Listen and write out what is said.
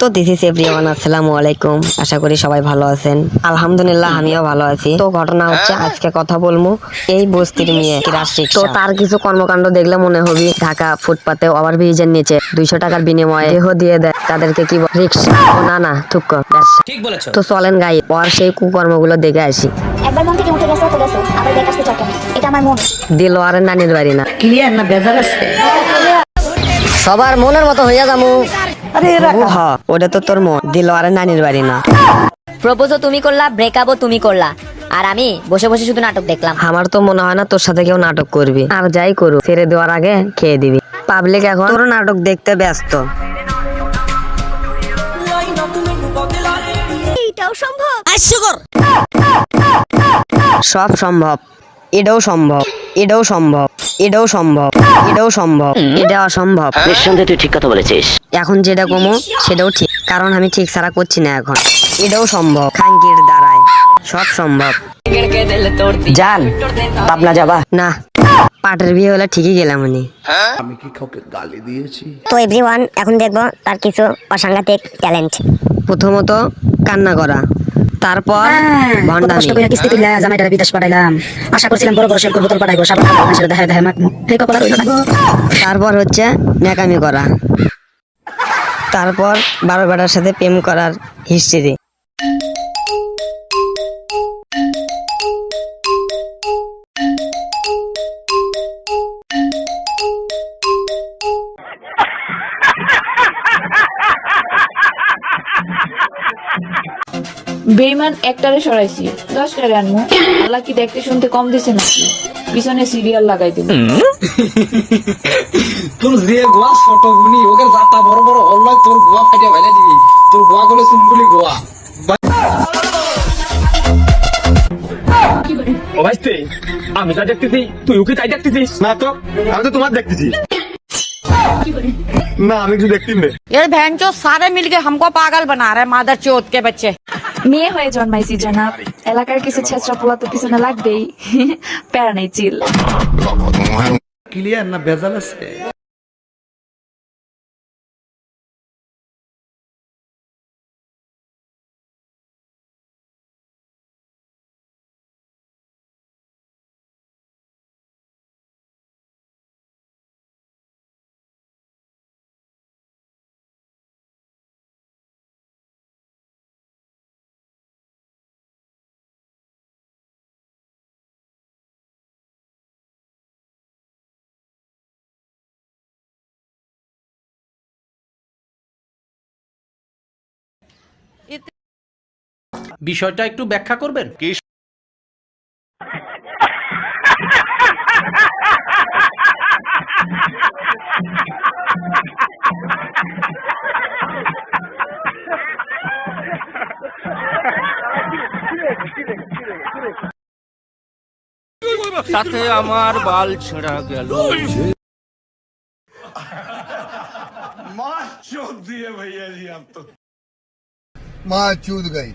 তো this is everyone, আসসালামু আলাইকুম। আশা করি সবাই ভালো আছেন। আলহামদুলিল্লাহ আমিও ভালো আছি। তো ঘটনা হচ্ছে আজকে কথা বলবো এই বস্তির মেয়ে রাশিক। তো তার কিছু কর্মকাণ্ড দেখলে মনে হবে ঢাকা ফুটপাতে ওভারব্রিজের নিচে 200 টাকার বিনিময়ে দেহ দিয়ে দেয় তাদেরকে কি রিক্সা। না থুক্ক ঠিক বলেছো। তো চলেন গাই ওর সেই কুকর্মগুলো দেখে আসি। একবার মন থেকে উঠে গেছে তো গেছে, আবার ব্যাক আসতে চাও কেন? এটা আমার মন। দিলওয়ারের নানির বাড়ি না, ক্লিয়ার না বেজার আছে। সবার মনের মতো হইয়া যামু। আরে ওটা তো তোর মন, দিলওয়ারের নানির বাড়ি না। প্রপোজও তুমি করলা, ব্রেকআপও তুমি করলা, আর আমি বসে বসে শুধু নাটক দেখলাম। আমার তো মনে হয় না তোর সাথে কেউ নাটক করবি, আর যাই করু ছেড়ে দেওয়ার আগে খেয়ে দিবি। পাবলিক এখন তোর নাটক দেখতে ব্যস্ত। এইটাও সম্ভব। সব সম্ভব, এটাও সম্ভব, এটাও সম্ভব, এটাও সম্ভব, এটাও সম্ভব, এটা অসম্ভব। নিঃসন্দেহে তুই ঠিক কথা বলেছিস। এখন যেটা কমো সেটাও ঠিক, কারণ আমি ঠিক ছাড়া করছি না এখন। এটাও সম্ভব, খাঙ্কির দ্বারায় সব সম্ভব। জান পাবনা যাবা? না, পাটের বিয়ে হলে ঠিকই গেলাম উনি। আমি কি কাউকে গালি দিয়েছি? তো এভরিওয়ান, এখন দেখবো তার কিছু অসাংঘাতিক ট্যালেন্ট। প্রথমত কান্না করা, তারপর ভণ্ডামি, কষ্ট করে কিস্তি তুললা জামাইটারে বিদেশ পাঠাইলাম, আশা করছিলাম বড় বড় শেলকো বোতল পাঠাইবো, সাবান পাঠাইবো, সেটা দেখায় দেখায় মাখমু, এই কপাল আর হইলো না গো। তারপর হচ্ছে ন্যাকামি করা, তারপর 12 বেটার সাথে প্রেম করার হিস্ট্রি। বেইমান একটারে সরাইছি 10 টাকা আনমু। আল্লাহ কি দেখতে শুনতে কম দিছে নাকি? পিছনে সিরিয়াল লাগাই দিল। তোর যে গোয়া ছোট গুনি ওকে যাতা বড় বড় অল্লাহ তোর গোয়া ফাটিয়া ফেলে দিবি। তোর গোয়া গুলো সিম্পলি গোয়া। ও ভাইস্তে, আমি যা দেখতেছি তুই ওকে তাই দেখতেছিস? না তো, আমি তো তোমার দেখতেছি। না আমি কিছু দেখতেই নেই। ये बहन चो सारे मिलके हमको पागल बना रहे मादर चोत के बच्चे। মেয়ে হয়ে জন্মাইছি জনাব, এলাকার কিছু ছেঁচড়া পোলা তো পিছনে লাগবেই। প্যারা নেই, চিল। ক্লিয়ার না বেজাল আছে? বিষয়টা একটু ব্যাখ্যা করবেন? তাতে আমার বাল ছেঁড়া গেল। माँ चूद गई।